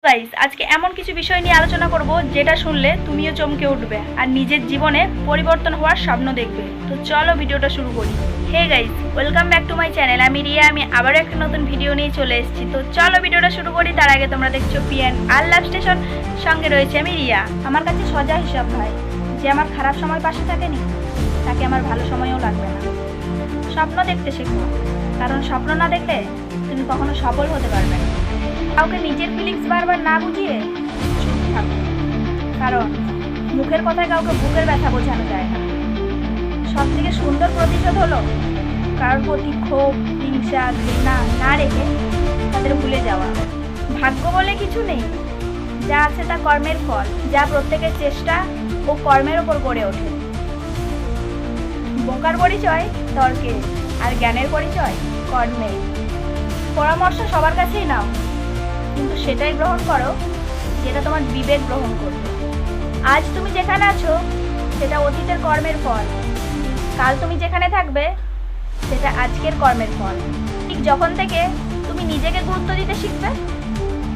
Guys, আজকে এমন কিছু বিষয় নিয়ে আলোচনা করব যেটা শুনলে তুমিও চমকে উঠবে আর নিজের জীবনে পরিবর্তন হওয়ার স্বপ্ন দেখবে। তো চলো ভিডিওটা শুরু করি। Hey guys, welcome back to my channel. আমি রিয়া। আমি আবারও একটা নতুন ভিডিও নিয়ে চলে এসেছি। তো চলো ভিডিওটা শুরু করি। তার আগে তোমরা দেখছো PNR লাভ স্টেশন, সঙ্গে রয়েছে আমি রিয়া। আমার কাছে সোজা হিসাব ভাই, যে আমার খারাপ সময় পাশে থাকেনি তাকে আমার ভালো সময়ও লাগবে না। স্বপ্ন দেখতে শেখো, কারণ স্বপ্ন না দেখলে তুমি কখনো সফল হতে পারবে না। কাউকে নিজের ফিলিংস বারবার না বুঝিয়ে চুপ থাকো, কারণ মুখের কথায় কাউকে বুকের ব্যথা বোঝানো যায় না। সব থেকে সুন্দর প্রতিশোধ হলো কারোর প্রতি ক্ষোভ, হিংসা, ঘৃণা না রেখে তাদের ভুলে যাওয়া। ভাগ্য বলে কিছু নেই, যা আছে তা কর্মের ফল, যা প্রত্যেকের চেষ্টা ও কর্মের ওপর গড়ে ওঠে। বোকার পরিচয় তর্কে, আর জ্ঞানের পরিচয় কর্মে। পরামর্শ সবার কাছেই নাও, কিন্তু সেটাই গ্রহণ করো যেটা তোমার বিবেক গ্রহণ করবে। আজ তুমি যেখানে আছো সেটা অতীতের কর্মের ফল, কাল তুমি যেখানে থাকবে সেটা আজকের কর্মের ফল। ঠিক যখন থেকে তুমি নিজেকে গুরুত্ব দিতে শিখবে,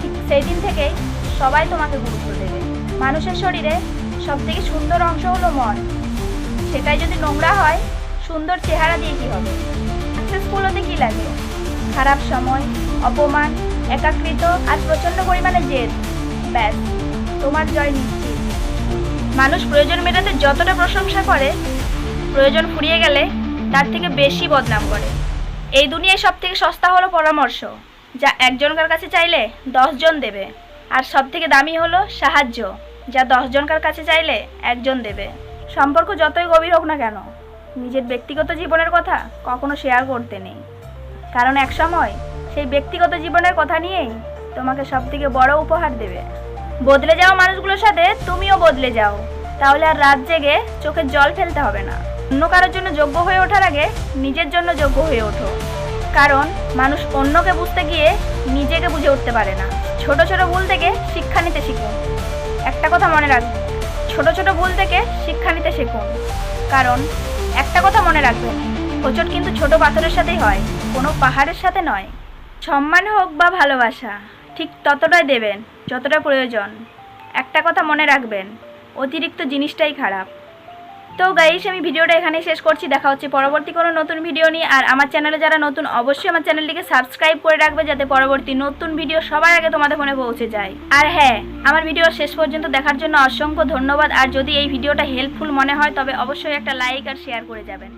ঠিক সেই দিন থেকেই সবাই তোমাকে গুরুত্ব দেবে। মানুষের শরীরে সবথেকে সুন্দর অংশ হলো মন। সেটাই যদি নোংরা হয়, সুন্দর চেহারা দিয়ে কী হবে? সাকসেসফুল হতে কী লাগে? খারাপ সময়, অপমান, একাকৃত আর প্রচণ্ড পরিমাণে জেদ, ব্যাস তোমার জয় নিশ্চিত। মানুষ প্রয়োজন মেটাতে যতটা প্রশংসা করে, প্রয়োজন ফুরিয়ে গেলে তার থেকে বেশি বদনাম করে। এই দুনিয়ায় সব থেকে সস্তা হলো পরামর্শ, যা একজনকার কাছে চাইলে 10 জন দেবে। আর সব থেকে দামি হলো সাহায্য, যা 10 জনকার কাছে চাইলে 1 জন দেবে। সম্পর্ক যতই গভীর হোক না কেন, নিজের ব্যক্তিগত জীবনের কথা কখনো শেয়ার করতে নেই, কারণ এক সময় সেই ব্যক্তিগত জীবনের কথা নিয়েই তোমাকে সব থেকে বড় উপহার দেবে। বদলে যাওয়া মানুষগুলোর সাথে তুমিও বদলে যাও, তাহলে আর রাত জেগে চোখের জল ফেলতে হবে না। অন্য কারোর জন্য যোগ্য হয়ে ওঠার আগে নিজের জন্য যোগ্য হয়ে ওঠো, কারণ মানুষ অন্যকে বুঝতে গিয়ে নিজেকে বুঝে উঠতে পারে না। ছোট ছোট ভুল থেকে শিক্ষা নিতে শিখুন। একটা কথা মনে রাখবেন, ছোট ছোট ভুল থেকে শিক্ষা নিতে শিখুন, কারণ একটা কথা মনে রাখবেন, হোঁচট কিন্তু ছোট পাথরের সাথেই হয়, কোনো পাহাড়ের সাথে নয়। সম্মান হোক বা ভালোবাসা ঠিক ততটাই দেবেন যতটা প্রয়োজন। একটা কথা মনে রাখবেন, অতিরিক্ত জিনিসটাই খারাপ। তো গাইস, আমি ভিডিওটা এখানেই শেষ করছি। দেখা হচ্ছে পরবর্তী কোনো নতুন ভিডিও নিয়ে। আর আমার চ্যানেলে যারা নতুন, অবশ্যই আমার চ্যানেলটিকে সাবস্ক্রাইব করে রাখবে, যাতে পরবর্তী নতুন ভিডিও সবার আগে তোমাদের ফোনে পৌঁছে যায়। আর হ্যাঁ, আমার ভিডিও শেষ পর্যন্ত দেখার জন্য অসংখ্য ধন্যবাদ। আর যদি এই ভিডিওটা হেল্পফুল মনে হয় তবে অবশ্যই একটা লাইক আর শেয়ার করে যাবেন।